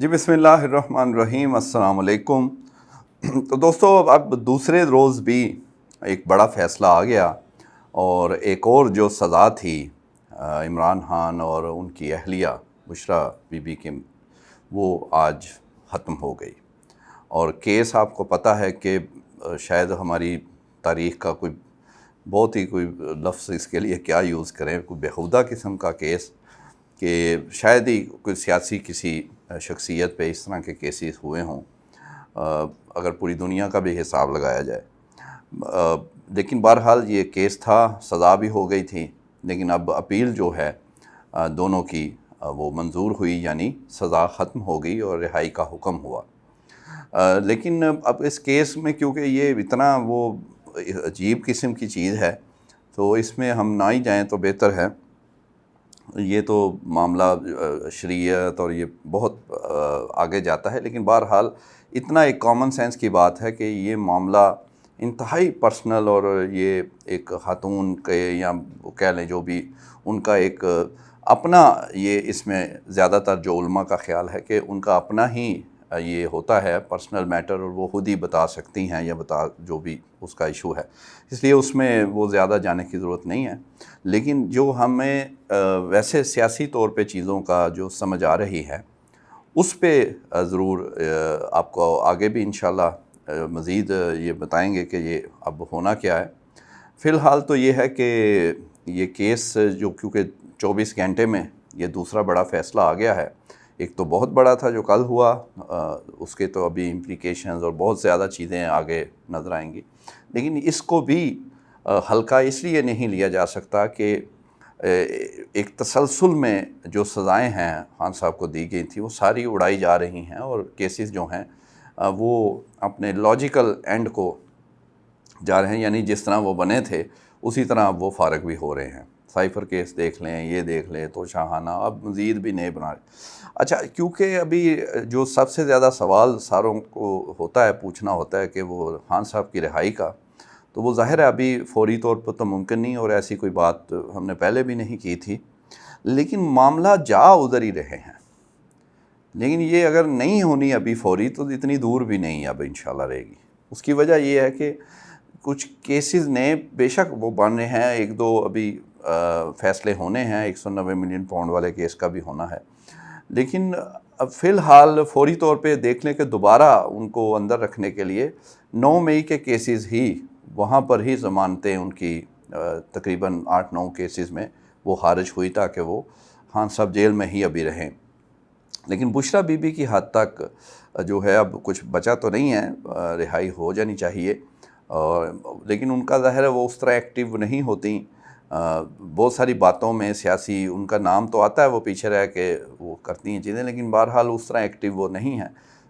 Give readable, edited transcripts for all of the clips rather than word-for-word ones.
जी बिस्मिल्लाहिर्रहमानिर्रहीम अस्सलाम वालेकुम। तो दोस्तों अब दूसरे रोज़ भी एक बड़ा फ़ैसला आ गया और एक और जो सज़ा थी इमरान खान और उनकी अहलिया बुशरा बीबी की, वो आज ख़त्म हो गई। और केस आपको पता है कि शायद हमारी तारीख़ का कोई बहुत ही कोई लफ्ज़ इसके लिए क्या यूज़ करें, कोई बेहुदा किस्म का केस कि शायद ही कोई सियासी किसी शख्सियत पे इस तरह के केसेस हुए हों, अगर पूरी दुनिया का भी हिसाब लगाया जाए। लेकिन बहरहाल ये केस था, सज़ा भी हो गई थी, लेकिन अब अपील जो है दोनों की वो मंजूर हुई, यानी सज़ा ख़त्म हो गई और रिहाई का हुक्म हुआ। लेकिन अब इस केस में क्योंकि ये इतना वो अजीब किस्म की चीज़ है, तो इसमें हम ना ही जाएं तो बेहतर है। ये तो मामला शरीयत और ये बहुत आगे जाता है, लेकिन बहरहाल इतना एक कॉमन सेंस की बात है कि ये मामला इंतहाई पर्सनल और ये एक खातून के या वो कह लें जो भी उनका एक अपना, ये इसमें ज़्यादातर जो उलमा का ख़्याल है कि उनका अपना ही ये होता है पर्सनल मैटर, और वो खुद ही बता सकती हैं या बता जो भी उसका इशू है, इसलिए उसमें वो ज़्यादा जाने की ज़रूरत नहीं है। लेकिन जो हमें वैसे सियासी तौर पे चीज़ों का जो समझ आ रही है, उस पे ज़रूर आपको आगे भी इंशाल्लाह मज़ीद ये बताएंगे कि ये अब होना क्या है। फ़िलहाल तो ये है कि ये केस जो क्योंकि 24 घंटे में ये दूसरा बड़ा फ़ैसला आ गया है। एक तो बहुत बड़ा था जो कल हुआ, उसके तो अभी इम्प्लिकेशंस और बहुत ज़्यादा चीज़ें आगे नज़र आएंगी, लेकिन इसको भी हल्का इसलिए नहीं लिया जा सकता कि एक तसलसल में जो सज़ाएँ हैं खान साहब को दी गई थी वो सारी उड़ाई जा रही हैं, और केसेस जो हैं वो अपने लॉजिकल एंड को जा रहे हैं, यानी जिस तरह वो बने थे उसी तरह अब वो फ़ारग भी हो रहे हैं। साइफ़र केस देख लें, ये देख लें, तो शाहाना अब मज़ीद भी नए बना रहे। अच्छा, क्योंकि अभी जो सबसे ज़्यादा सवाल सारों को होता है, पूछना होता है कि वो खान साहब की रिहाई का, तो वो ज़ाहिर है अभी फ़ौरी तौर पर तो मुमकिन नहीं, और ऐसी कोई बात हमने पहले भी नहीं की थी, लेकिन मामला जा उधर ही रहे हैं। लेकिन ये अगर नहीं होनी अभी फ़ौरी, तो इतनी दूर भी नहीं अब इंशाल्लाह रहेगी। उसकी वजह ये है कि कुछ केसेस नए बेशक वो बन रहे हैं, एक दो अभी फ़ैसले होने हैं, 190 मिलियन पाउंड वाले केस का भी होना है, लेकिन अब फ़िलहाल फ़ौरी तौर पे देख लें कि दोबारा उनको अंदर रखने के लिए 9 मई के केसेस ही, वहाँ पर ही ज़मानतें उनकी तकरीबन 8-9 केसेस में वो खारिज हुई ताकि वो खान साहब जेल में ही अभी रहें। लेकिन बुशरा बीबी की हद तक जो है अब कुछ बचा तो नहीं है, रिहाई हो जानी चाहिए, और लेकिन उनका ज़ाहिर है वो उस तरह एक्टिव नहीं होती। बहुत सारी बातों में सियासी उनका नाम तो आता है, वो पीछे रह के वो करती हैं चीज़ें, लेकिन बहरहाल उस तरह एक्टिव वो नहीं है।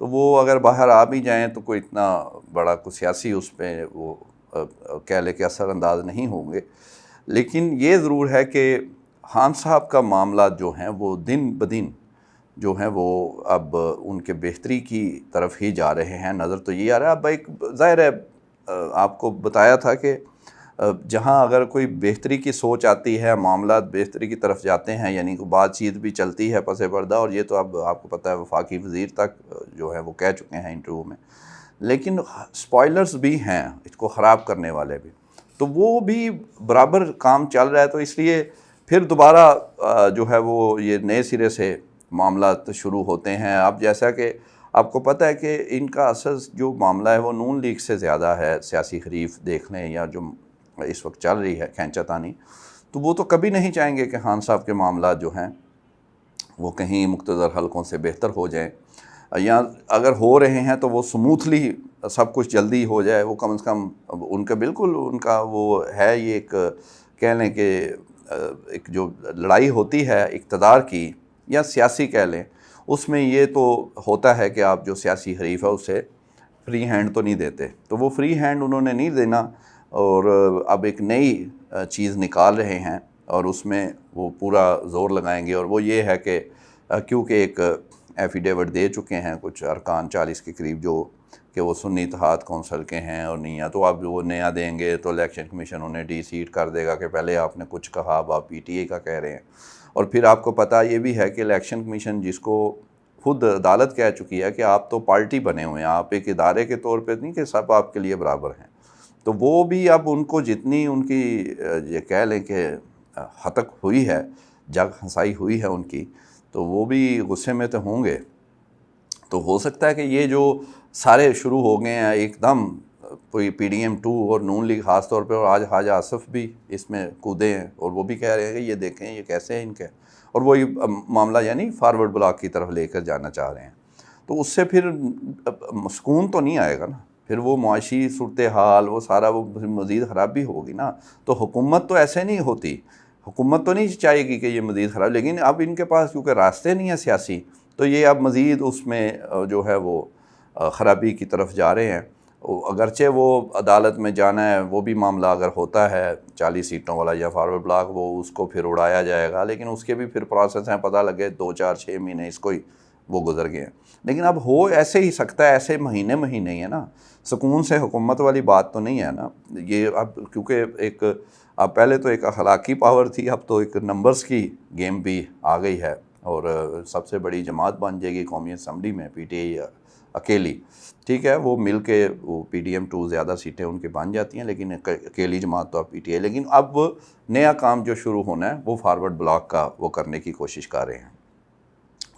तो वो अगर बाहर आ भी जाएँ तो कोई इतना बड़ा कुछ सियासी उस पर वो कह लें कि असरअंदाज नहीं होंगे। लेकिन ये ज़रूर है कि खान साहब का मामला जो हैं वो दिन ब दिन जो हैं वो अब उनके बेहतरी की तरफ ही जा रहे हैं। नज़र तो ये आ रहा है, अब एक ज़ाहिर है आपको बताया था कि जहाँ अगर कोई बेहतरी की सोच आती है, मामला बेहतरी की तरफ जाते हैं, यानी कि बातचीत भी चलती है पसे पर्दा, और ये तो अब आपको पता है वफाकी वज़ीर तक जो है वो कह चुके हैं इंटरव्यू में। लेकिन स्पॉयलर्स भी हैं इसको ख़राब करने वाले भी, तो वो भी बराबर काम चल रहा है। तो इसलिए फिर दोबारा जो है वो ये नए सिरे से मामला शुरू होते हैं। अब जैसा कि आपको पता है कि इनका असल जो मामला है वो नून लीग से ज़्यादा है, सियासी हरीफ देख लें या जो इस वक्त चल रही है खींचातानी, तो वो तो कभी नहीं चाहेंगे कि खान साहब के मामला जो हैं वो कहीं मुख्तदर हलकों से बेहतर हो जाएं, या अगर हो रहे हैं तो वो स्मूथली सब कुछ जल्दी हो जाए। वो कम से कम उनका बिल्कुल उनका वो है, ये एक कह लें कि एक जो लड़ाई होती है इक़्तिदार की या सियासी कह लें, उसमें ये तो होता है कि आप जो सियासी हरीफ है उसे फ्री हैंड तो नहीं देते, तो वो फ्री हैंड उन्होंने नहीं देना, और अब एक नई चीज़ निकाल रहे हैं और उसमें वो पूरा ज़ोर लगाएंगे। और वो ये है कि क्योंकि एक एफिडेविट दे चुके हैं कुछ अरकान 40 के करीब जो कि वो सुन्नी इत्तेहाद कौंसल के हैं और नहीं है, तो अब वो नया देंगे तो इलेक्शन कमीशन उन्हें डी-सीट कर देगा कि पहले आपने कुछ कहा, अब आप पीटीए का कह रहे हैं। और फिर आपको पता ये भी है कि इलेक्शन कमीशन जिसको खुद अदालत कह चुकी है कि आप तो पार्टी बने हुए हैं, आप एक इदारे के तौर पे नहीं कि सब आपके लिए बराबर हैं। तो वो भी अब उनको जितनी उनकी ये कह लें कि हतक हुई है, जग हंसाई हुई है उनकी, तो वो भी गुस्से में तो होंगे। तो हो सकता है कि ये जो सारे शुरू हो गए हैं एकदम, कोई PDM-2 और नून लीग ख़ास तौर पे, और आज ख्वाजा आसिफ भी इसमें कूदे हैं और वो भी कह रहे हैं कि ये देखें ये कैसे हैं इनके, और वही मामला यानी फारवर्ड ब्लॉक की तरफ लेकर जाना चाह रहे हैं। तो उससे फिर सुकून तो नहीं आएगा ना, फिर वो मुआशी सूरत हाल वो सारा वो मज़ीद ख़राबी होगी ना। तो हुकूमत तो ऐसे नहीं होती, हुकूमत तो नहीं चाहेगी कि ये मज़ीद ख़राब, लेकिन अब इनके पास क्योंकि रास्ते नहीं हैं सियासी, तो ये अब मज़ीद उसमें जो है वो ख़राबी की तरफ जा रहे हैं। अगरचे वो अदालत में जाना है, वो भी मामला अगर होता है 40 सीटों वाला या फारवर्ड ब्लॉक, वो उसको फिर उड़ाया जाएगा, लेकिन उसके भी फिर प्रोसेस हैं, पता लगे 2-4-6 महीने इसको ही वो गुजर गए हैं। लेकिन अब हो ऐसे ही सकता है, ऐसे महीने ही है ना, सुकून से हुकूमत वाली बात तो नहीं है ना ये। अब क्योंकि एक अब पहले तो एक अखलाकी पावर थी, अब तो एक नंबर्स की गेम भी आ गई है, और सबसे बड़ी जमात बन जाएगी कौमी असम्बली में PTI अकेली, ठीक है, वो मिल के वो PDM-2 ज़्यादा सीटें उनकी बन जाती हैं, लेकिन अकेली जमात तो अब PTI। लेकिन अब नया काम जो शुरू होना है वो फारवर्ड ब्लॉक का वो करने की कोशिश कर रहे हैं।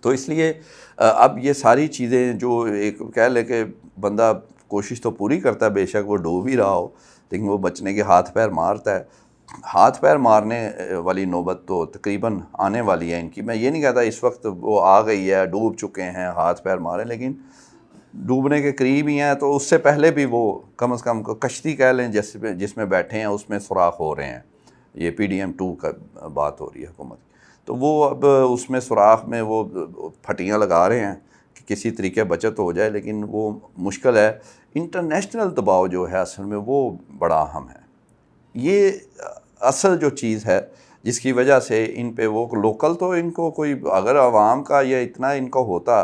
तो इसलिए अब ये सारी चीज़ें जो एक कह ले कि बंदा कोशिश तो पूरी करता है, बेशक वो डूब ही रहा हो, लेकिन वो बचने के हाथ पैर मारता है। हाथ पैर मारने वाली नौबत तो तकरीबन आने वाली है इनकी। मैं ये नहीं कहता इस वक्त वो आ गई है, डूब चुके हैं, हाथ पैर मारे, लेकिन डूबने के करीब ही हैं। तो उससे पहले भी वो कम से कम कश्ती कह लें जिसमें बैठे हैं उसमें सुराख हो रहे हैं। ये PDM-2 का बात हो रही है हुकूमत की, तो वो अब उसमें सुराख में वो फटियाँ लगा रहे हैं कि किसी तरीके बचत हो जाए, लेकिन वो मुश्किल है। इंटरनेशनल दबाव जो है असल में वो बड़ा अहम है। ये असल जो चीज़ है जिसकी वजह से इन पे वो लोकल तो इनको कोई, अगर आवाम का ये इतना इनको होता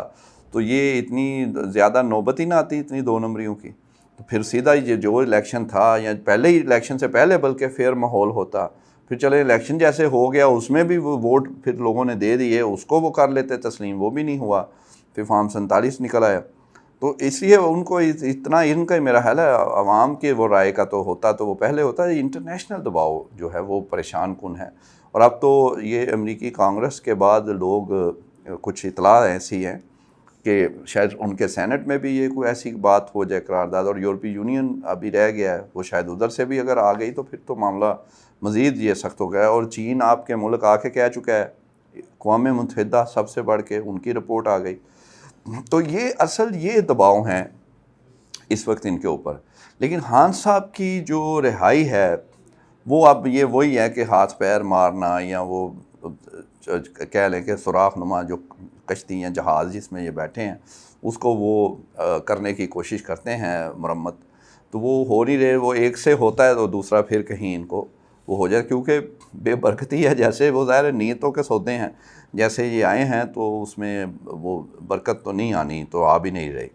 तो ये इतनी ज़्यादा नौबत ही ना आती इतनी 2 नंबरियों की। तो फिर सीधा ये जो इलेक्शन था, या पहले ही इलेक्शन से पहले बल्कि फेयर माहौल होता, फिर चले इलेक्शन जैसे हो गया उसमें भी वो वोट फिर लोगों ने दे दिए, उसको वो कर लेते तस्लीम, वो भी नहीं हुआ, फिर फॉर्म 47 निकल आया। तो इसलिए उनको इतना इनका मेरा ख्याल है आवाम के वो राय का तो होता, तो वो पहले होता है। इंटरनेशनल दबाव जो है वो परेशान कुन है, और अब तो ये अमेरिकी कांग्रेस के बाद लोग कुछ इतला ऐसी हैं कि शायद उनके सेनेट में भी ये कोई ऐसी बात हो जाए करारदाद, और यूरोपीय यूनियन अभी रह गया है, वो शायद उधर से भी अगर आ गई तो फिर तो मामला मज़ीद ये सख्त हो गया है। और चीन आपके मुल्क आके कह चुका है, अक़वाम मुत्तहिदा सबसे बढ़ के उनकी रिपोर्ट आ गई। तो ये असल ये दबाव हैं इस वक्त इनके ऊपर। लेकिन खान साहब की जो रिहाई है वो अब ये वही है कि हाथ पैर मारना, या वो कह लें कि सुराख नुमा जो कश्ती या जहाज़ जिसमें ये बैठे हैं उसको वो करने की कोशिश करते हैं मरम्मत, तो वो हो नहीं रहे। वो एक से होता है तो दूसरा फिर कहीं इनको वो हो जाए, क्योंकि बेबरकती है, जैसे वो ज़ाहिर नीयतों के सौदे हैं, जैसे ये आए हैं तो उसमें वो बरकत तो नहीं आनी, तो आ भी नहीं रही,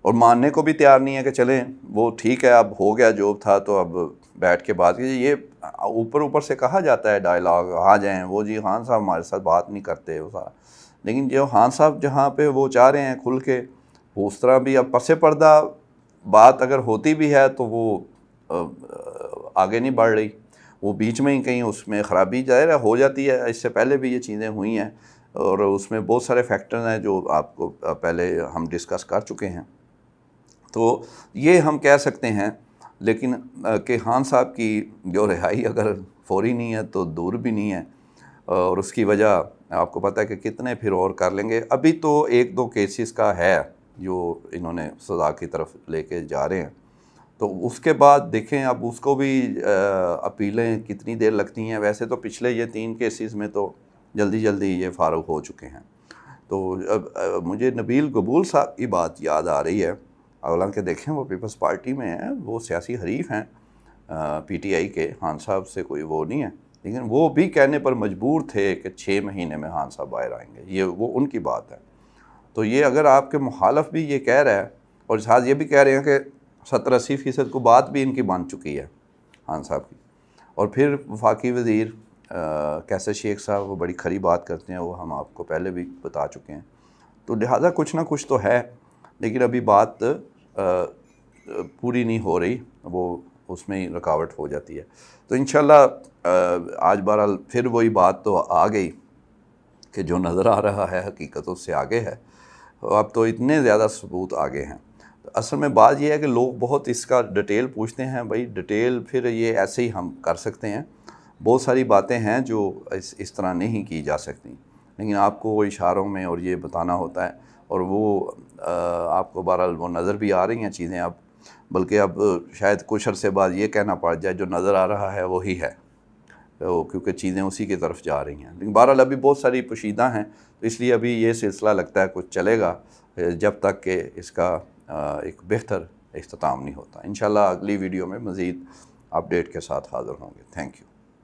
और मानने को भी तैयार नहीं है कि चलें वो ठीक है अब हो गया जो था, तो अब बैठ के बात कीजिए। ये ऊपर ऊपर से कहा जाता है डायलॉग, आ जाएं वो जी खान साहब हमारे साथ बात नहीं करते वो सारा, लेकिन जो खान साहब जहाँ पे वो चाह रहे हैं खुल के, वो उस तरह भी अब पसे पर्दा बात अगर होती भी है तो वो आगे नहीं बढ़ रही, वो बीच में ही कहीं उसमें ख़राबी ज़ाहिर हो जाती है। इससे पहले भी ये चीज़ें हुई हैं, और उसमें बहुत सारे फैक्टर्स हैं जो आपको पहले हम डिस्कस कर चुके हैं। तो ये हम कह सकते हैं, लेकिन कि खान साहब की जो रिहाई अगर फौरी नहीं है तो दूर भी नहीं है, और उसकी वजह आपको पता है कि कितने फिर और कर लेंगे। अभी तो 1-2 केसेस का है जो इन्होंने सज़ा की तरफ लेके जा रहे हैं, तो उसके बाद देखें अब उसको भी अपीलें कितनी देर लगती हैं। वैसे तो पिछले ये 3 केसेस में तो जल्दी जल्दी ये फारुग हो चुके हैं। तो अब मुझे नबील कबूल साहब की बात याद आ रही है, हालांकि देखें वो पीपल्स पार्टी में हैं, वो सियासी हरीफ हैं PTI के, खान साहब से कोई वो नहीं है, लेकिन वो भी कहने पर मजबूर थे कि 6 महीने में खान साहब बाहर आएंगे, ये वो उनकी बात है। तो ये अगर आपके मुखालफ भी ये कह रहा है, और साथ ये भी कह रहे हैं कि 70-80% को बात भी इनकी बन चुकी है खान साहब की, और फिर वफाकी वज़ीर कैसर शेख साहब वो बड़ी खरी बात करते हैं, वो हम आपको पहले भी बता चुके हैं। तो लिहाजा कुछ ना कुछ तो है, लेकिन अभी बात पूरी नहीं हो रही, वो उसमें ही रुकावट हो जाती है। तो इंशाल्लाह आज बहरहाल फिर वही बात तो आ गई कि जो नज़र आ रहा है हकीकतों से आगे है। अब तो इतने ज़्यादा सबूत आगे हैं। तो असल में बात यह है कि लोग बहुत इसका डिटेल पूछते हैं। भाई डिटेल फिर ये ऐसे ही हम कर सकते हैं, बहुत सारी बातें हैं जो इस तरह नहीं की जा सकती, लेकिन आपको वो इशारों में और ये बताना होता है। और वो आपको बहरहाल वो नज़र भी आ रही हैं चीज़ें अब, बल्कि अब शायद कुछ अरसे बाद ये कहना पड़ जाए जो नज़र आ रहा है वही है, तो क्योंकि चीज़ें उसी की तरफ जा रही हैं। लेकिन बहरहाल अभी बहुत सारी पोशीदा हैं, तो इसलिए अभी ये सिलसिला लगता है कुछ चलेगा जब तक कि इसका एक बेहतर इख्तिताम नहीं होता। इंशाल्लाह अगली वीडियो में मज़ीद अपडेट के साथ हाज़िर होंगे। Thank you.